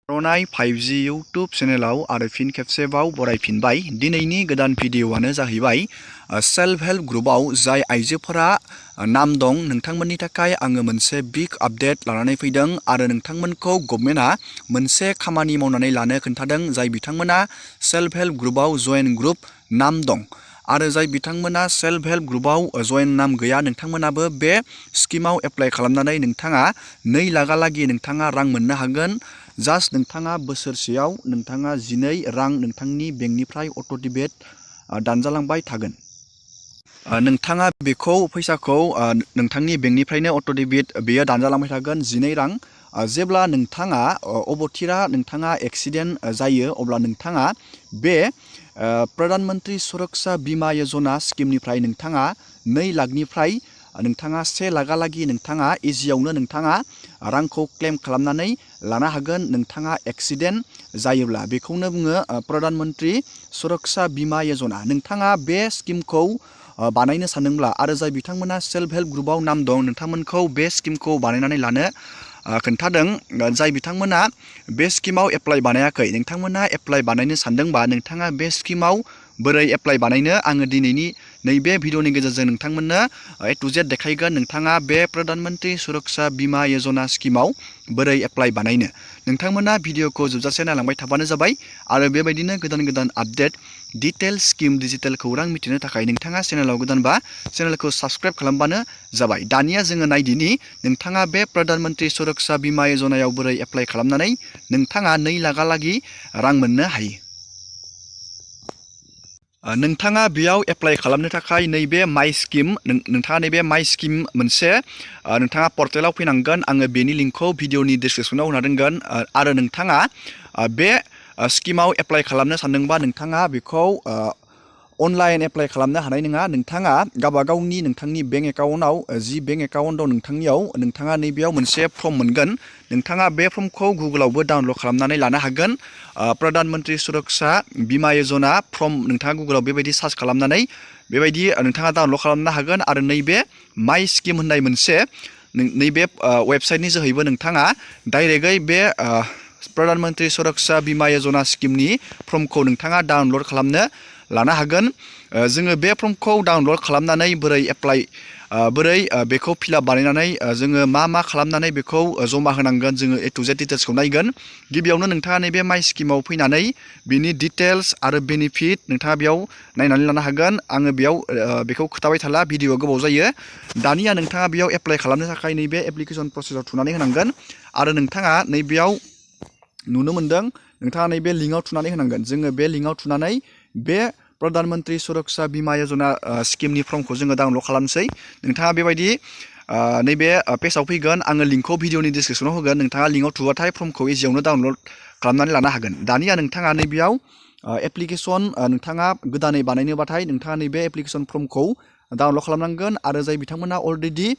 Orunodoi 5G YouTube चेनेलाव आरो फिन खेबसेबाव बरायफिनबाय। दिनैनि गोदान भिडिअआनो जाहैबाय सेल्फ हेल्प ग्रुपआव जाय आइजोफोरा नाम दं नोंथांमोननि थाखाय आङो मोनसे बिग आपडेट लानानै फैदों आरो नोंथांमोनखौ गभर्नमेन्टआ मोनसे खामानि मावनानै लानो खोन्थादों जाय बिथांमोना सेल्फ हेल्प ग्रुपआव जयेन ग्रुप नाम दं आरो जाय बिथांमोना सेल्फ हेल्प ग्रुपआव जयेन नाम गैया नोंथांमोनाबो बे स्किमाव एप्लाइ खालामनानै नोंथाङा 2 लाखहालागै नोंथाङा रां मोननो हागोन। जास्ट नोंथाङा बोसोरसेयाव नोंथाङा 12 रां नोंथांनि बेंकनिफ्राय अट'डेबिट दानजालांबाय थागोन। नोंथाङा बेखौ फैसाखौ नोंथांनि बेंकनिफ्रायनो अट'डेबिट बेयो दानजालांबाय थागोन 12 रां। जेब्ला नोंथाङा अबथिरा नोंथाङा एक्सिडेन्ट जायो अब्ला नोंथाङा बे प्रधानमन्त्री सुरक्षा बीमा योजना स्किमनिफ्राय नोंथाङा 2 लाखनिफ्राय नोंथाङा 1 लाखहालागै नोंथाङा इजियावनो नोंथाङा रांखौ क्लेम खालामनानै लानो हागोन नोंथाङा एक्सिडेन्ट जायोब्ला। बेखौनो बुङो प्रधानमन्त्री सुरक्षा बीमा योजना। नोंथाङा बे स्किमखौ बानायनो सानदोंब्ला आरो जाय बिथांमोना सेल्फ हेल्प ग्रुपआव नाम दं नोंथांमोनखौ बे स्किमखौ बानायनानै लानो खोन्थादों। जाय बिथांमोना बे स्किमाव एप्लाइ बानायाखै नोंथांमोना एप्लाइ बानायनो सानदोंबा नोंथाङा बे स्किमाव बोरै एप्लाइ बानायनो आङो दिनैनि नैबे भिडिअनि गेजेरजों नोंथांमोननो A to Z देखायगोन। नोंथाङा बे प्रधानमन्त्री सुरक्षा बीमा योजना स्किमाव बोरै एप्लाइ बानायनो नोंथांमोना भिडिअखौ जोबजासे नायलांबाय थाबानो जाबाय आरो बेबायदिनो गोदान गोदान आपडेट डिटेल स्किम डिजिटेल खौरां मिथिनो थाखाय नोंथाङा चेनेलाव गोदानबा चेनेलखौ साबस्क्राइब खालामबानो जाबाय। दानिया जोङो नायदिनि नोंथाङा बे प्रधानमन्त्री सुरक्षा बीमा योजनायाव बोरै एप्लाइ खालामनानै नोंथाङा 2 लाखहालागै रां मोननो हायो। नोंथाङा बेयाव एप्लाइ खालामनो थाखाय नैबे माइ स्किम नोंथाङा नैबे माइ स्किम मोनसे नोंथाङा पर्टेलाव फैनांगोन। आङो बेनि लिंकखौ भिडिअनि डिसक्रिपसनाव होना दोनगोन आरो नोंथाङा बे स्किमाव एप्लाइ खालामनो सानदोंबा नोंथाङा बेखौ अनलाइन एप्लाइ खालामनो हानाय नङा। नोंथाङा गावबागावनि नोंथांनि बेंक एकाउन्टआव जि बेंक एकाउन्ट दं नोंथांनियाव नोंथाङा नैबेयाव मोनसे फर्म मोनगोन। नोंथाङा बे फर्मखौ गुगोलावबो डाउनलड खालामनानै लानो हागोन। प्रधानमन्त्री सुरक्षा बीमा योजना फर्म नोंथाङा गुगोलाव बेबायदि सार्च खालामनानै बेबायदि नोंथाङा डाउनलड खालामनो हागोन आरो नैबे माइ स्किम होननाय मोनसे नैबे वेबसाइटनि जोहैबो नोंथाङा डाइरेक्टयै बे प्रधानमन्त्री सुरक्षा बीमा योजना स्किमनि फर्मखौ नोंथाङा डाउनलड खालामनो लानो हागोन। जोङो बे फर्मखौ डाउनलड खालामनानै बोरै बेखौ फिलआप बानायनानै जोङो मा खालामनानै बेखौ जमा होनांगोन जोङो A to Z डिटेल्सखौ नायगोन। गिबियावनो नोंथाङा नैबे माइ स्किमाव फैनानै बिनि डिटेल्स आरो बेनिफिट नोंथाङा बेयाव नायनानै लानो हागोन। आङो बेयाव बेखौ खोथाबाय थाला भिडिअआ गोबाव जायो। दानिया नोंथाङा बेयाव एप्लाइ खालामनो थाखाय नैबे एप्लिकेसन प्रसेसआव थुनानै होनांगोन आरो नोंथाङा नैबेयाव नुनो मोनदों नोंथाङा नैबे लिंकआव थुनानै होनांगोन। जोङो बे लिंकआव थुनानै बे प्रधानमन्त्री सुरक्षा बीमा योजना स्किमनि फर्मखौ जोङो डाउनलड खालामसै। नोंथाङा बेबायदि नैबे पेजाव फैगोन। आङो लिंकखौ भिडिअनि डिसक्रिपसनाव होगोन। नोंथाङा लिंकआव थुबाथाय फर्मखौ इजियावनो डाउनलड खालामनानै लानो हागोन। दानिया नोंथाङा नैबेयाव एप्लिकेसन नोंथाङा गोदानै बानायनोबाथाय नोंथाङा नैबे एप्लिकेसन फर्मखौ डाउनलड खालामनांगोन आरो जाय बिथांमोना अलरेडि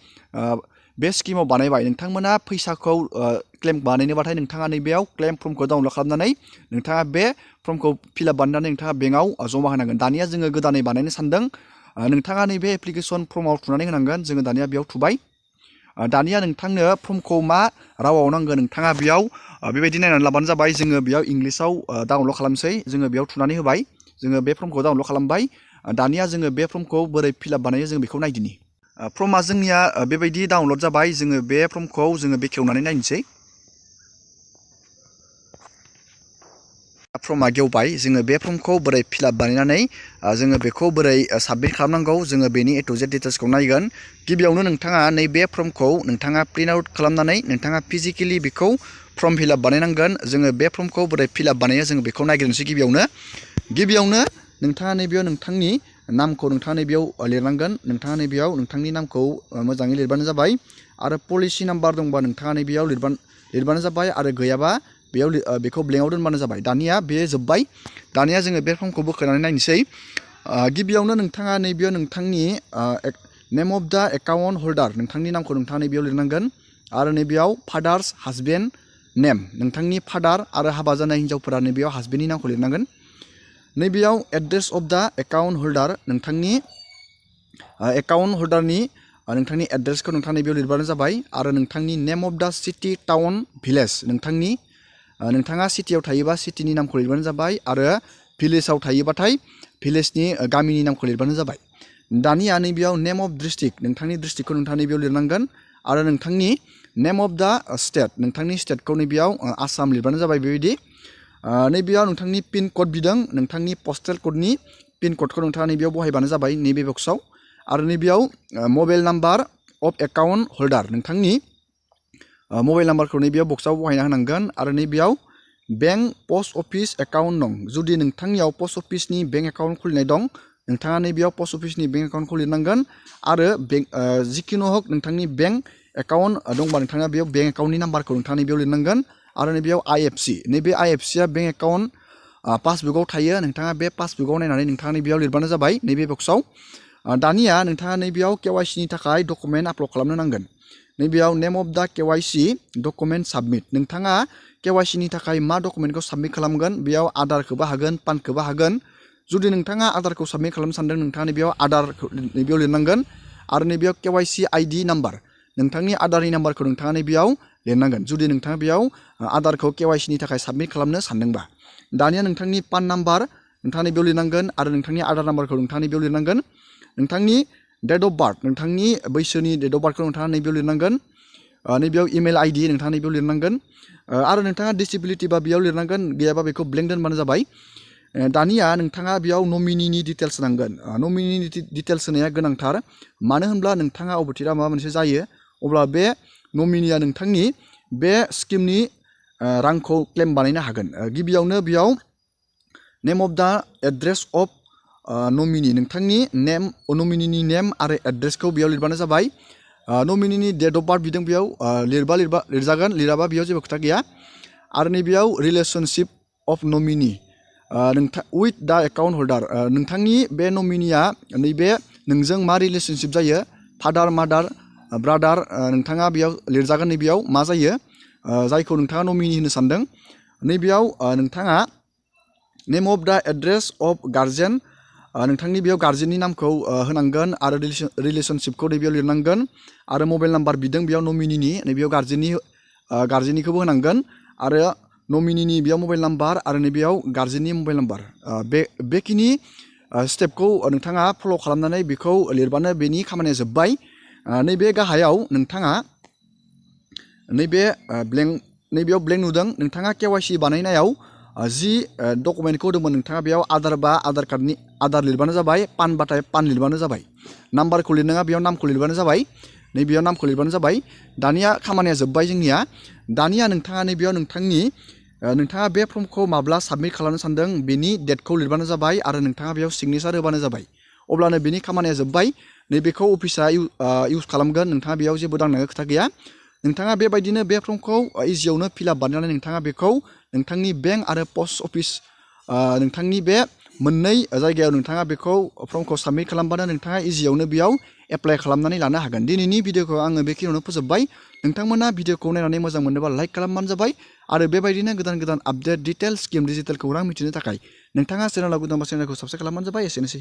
बे स्किमाव बानायबाय नोंथांमोना फैसाखौ क्लेम बानायनोबाथाय नोंथाङा नैबेयाव क्लेम फर्मखौ डाउनलड खालामनानै नोंथाङा बे फर्मखौ फिलआप बानायनानै नोंथाङा बेंकआव जमा होनांगोन। दानिया जोङो गोदानै बानायनो सानदों। नोंथाङा नैबे एप्लिकेसन फर्माव थुनानै होनांगोन। जोङो दानिया बेयाव थुबाय। दानिया नोंथांनो फर्मखौ मा रावाव नांगोन नोंथाङा बेयाव बेबायदि नायनानै लाबानो जाबाय। जोङो बेयाव इंलिसाव डाउनलड खालामसै। जोङो बेयाव थुनानै होबाय। जोङो बे फर्मखौ डाउनलड खालामबाय। दानिया जोङो बे फर्मखौ बोरै फिलआप बानायो जों बेखौ नायदिनि। फर्मा जोंनिया बेबायदि डाउनलड जाबाय। जोङो बे फर्मखौ जोङो बेखेवनानै नायनोसै। फर्मा गेवबाय। जोङो बे फर्मखौ बोरै फिलआप बानायनानै जोङो बेखौ बोरै साबमिट खालामनांगौ जोङो बेनि A to Z डिटेल्सखौ नायगोन। गिबियावनो नोंथाङा नैबे फर्मखौ नोंथाङा प्रिन्ट आउट खालामनानै नोंथाङा फिजिकेलि बेखौ फर्म फिलआप बानायनांगोन। जोङो बे फर्मखौ बोरै फिलआप बानायो जों बेखौ नायग्रोनोसै। गिबियावनो नोंथाङा नैबेयाव नोंथांनि नामखौ नोंथाङा नैबेयाव लिरनांगोन। नोंथाङा नैबेयाव नोंथांनि नामखौ मोजाङै लिरबानो जाबाय आरो पलिसि नाम्बार दंबा नोंथाङा नैबेयाव लिरबानो जाबाय आरो गैयाबा बेयाव बेखौ ब्लेंकआव दोनबानो जाबाय। दानिया बे जोब्बाय। दानिया जोङो बे फर्मखौ बोखारनानै नायनोसै। गिबियावनो नोंथाङा नैबेयाव नोंथांनि नेम अफ द एकाउन्ट हल्डार नोंथांनि नामखौ नोंथाङा नैबेयाव लिरनांगोन आरो नैबेयाव फादार्स हासबेन्ड नेम नोंथांनि फादार आरो हाबा जानाय हिन्जावफोरा नैबेयाव हासबेन्डनि नामखौ लिरनांगोन। नैबेयाव एड्रेस अफ द एकाउन्ट हल्डार नोंथांनि एकाउन्ट हल्डारनि नोंथांनि एड्रेसखौ नोंथाङा नैबेयाव लिरबानो जाबाय आरो नोंथांनि नेम अफ द सिटि टाउन भिलेज नोंथांनि नोंथाङा सिटियाव थायोबा सिटिनि नामखौ लिरबानो जाबाय आरो भिलेजाव थायोबाथाय भिलेजनि गामिनि नामखौ लिरबानो जाबाय। दानिया नैबेयाव नेम अफ डिस्ट्रिक्ट नोंथांनि डिस्ट्रिक्टखौ नोंथाङा नैबेयाव लिरनांगोन आरो नोंथांनि नेम अफ दा स्टेट नोंथांनि स्टेटखौ नैबेयाव आसाम लिरबानो जाबाय। बेबायदि नैबेयाव नोंथांनि पिन कड बिदों नोंथांनि पस्टेल क'डनि पिन क'डखौ नोंथाङा नैबेयाव बहायबानो जाबाय नैबे बक्सआव। आरो नैबेयाव मबाइल नाम्बार अफ एकाउन्ट हल्डार नोंथांनि मबाइल नाम्बारखौ नैबेयाव बक्सआव बहायना होनांगोन आरो नैबेयाव बेंक पस्ट अफिस एकाउन्ट दं। जुदि नोंथांनियाव पस्ट अफिसनि बेंक एकाउन्ट खुलिनाय दं नोंथाङा नैबेयाव पस्ट अफिसनि बेंक एकाउन्टखौ लिरनांगोन आरो जिखुनु हक नोंथांनि बेंक एकाउन्ट दंबा नोंथाङा बेयाव बेंक एकाउन्टनि नाम्बारखौ नोंथाङा नैबेयाव लिरनांगोन आरो नैबेयाव IFC नैबे IFCआ बेंक एकाउन्ट पासबुकआव थायो नोंथाङा बे पासबुकआव नायनानै नोंथाङा नैबेयाव लिरबानो जाबाय नैबे बक्सआव। दानिया नोंथाङा नैबेयाव KYCनि थाखाय डकुमेन्ट आपल'ड खालामनो नांगोन। नैबेयाव name of the KYC document submit नोंथाङा KYCनि थाखाय मा डकुमेन्टखौ साबमिट खालामगोन बेयाव आधारखौबो हागोन पानखौबो हागोन। जुदि नोंथाङा आधारखौ साबमिट खालामनो सानदों नोंथाङा नैबेयाव आधारखौ नैबेयाव लिरनांगोन आरो नैबेयाव KYC ID नाम्बार नोंथांनि आधारनि नाम्बारखौ नोंथाङा नैबेयाव लिरनांगोन जुदि नोंथाङा बेयाव आधारखौ KYCनि थाखाय साबमिट खालामनो सानदोंबा। दानिया नोंथांनि पान नाम्बार नोंथाङा नैबेयाव लिरनांगोन आरो नोंथांनि आधार नाम्बारखौ नोंथाङा नैबेयाव लिरनांगोन। नोंथांनि डेट अफ बार्थ नोंथांनि बैसोनि डेट अफ बार्थखौ नोंथाङा नैबेयाव लिरनांगोन। नैबेयाव इमेल ID नोंथाङा नैबेयाव लिरनांगोन आरो नोंथाङा डिसेबिलिटि बा बेयाव लिरनांगोन गैयाबा बेखौ ब्लेंक दोनबानो जाबाय। दानिया नोंथाङा बेयाव नमिनिनि डिटेल्स नांगोन। नमिनिनि डिटेल्स होनाया गोनांथार मानो होनब्ला नोंथाङा अबथिरा माबा मोनसे जायो अब्ला बे नमिनिया नोंथांनि बे स्किमनि रांखौ क्लेम बानायनो हागोन। गिबियावनो बेयाव name of the address of nominee नोंथांनि नमिनिनि नेम आरो एड्रेसखौ बेयाव लिरबानो जाबाय। नमिनिनि डेट अफ बार्थ बिदों बेयाव लिरजागोन लिराबा बेयाव जेबो खोथा गैया। आरो नैबेयाव रिलेसनशिप अफ नमिनि उइथ दा एकाउन्ट हल्डार नोंथांनि बे नमिनिया नैबे नोंजों मा रिलेसनशिप जायो फादार मादार ब्रादार नोंथाङा बेयाव लिरजागोन नैबेयाव मा जायो जायखौ नोंथाङा नमिनि होनो सानदों। नैबेयाव नोंथाङा name of the address of guardian नोंथांनि बेयाव गार्जेननि नामखौ होनांगोन आरो रिलेसनशिपखौ नैबेयाव लिरनांगोन आरो मबाइल नाम्बार बिदों बेयाव नमिनिनि नैबेयाव गार्जेननिखौबो होनांगोन आरो नमिनिनि बेयाव मबाइल नाम्बार आरो नैबेयाव गार्जेननि मबाइल नाम्बार बेखिनि स्टेपखौ नोंथाङा फल' खालामनानै बेखौ लिरबानो बेनि खामानिया जोब्बाय। नैबे गाहायाव नोंथाङा नैबेयाव ब्लेंक नुदों नोंथाङा KYC बानायनायाव जि डकुमेन्टखौ होदोंमोन नोंथाङा बेयाव आधार बा आधार कार्डनि आधार लिरबानो जाबाय पान बाथाय पान लिरबानो जाबाय नाम्बारखौ लिरनाङा बेयाव नामखौ लिरबानो जाबाय नैबेयाव नामखौ लिरबानो जाबाय। दानिया खामानिया जोब्बाय जोंनिया। दानिया नोंथाङा नैबेयाव नोंथाङा बे फर्मखौ माब्ला साबमिट खालामनो सानदों बेनि डेटखौ लिरबानो जाबाय आरो नोंथाङा बेयाव सिगनेसार होबानो जाबाय अब्लानो बेनि खामानिया जोब्बाय। नैबेखौ अफिसा इउज खालामगोन नोंथाङा बेयाव जेबो दांनांगौ खोथा गैया। नोंथाङा बेबायदिनो बे फर्मखौ इजियावनो फिलआप बानायनानै नोंथाङा बेखौ नोंथांनि बेंक आरो पस्ट अफिस नोंथांनि बे मोननै जायगायाव नोंथाङा बेखौ फर्मखौ साबमिट खालामबानो नोंथाङा इजियावनो बेयाव एप्लाइ खालामनानै लानो हागोन। दिनैनि भिडिअखौ आङो बेखिनियावनो फोजोबबाय। नोंथांमोना भिडिअखौ नायनानै मोजां मोनोबा लाइक खालामबानो जाबाय आरो बेबायदिनो गोदान गोदान आपडेट डिटेल स्किम डिजिटेल खौरां मिथिनो थाखाय नोंथाङा चेनेलाव गोदानबा चेनेलखौ साबस्क्राइब खालामबानो जाबाय। एसेनोसै।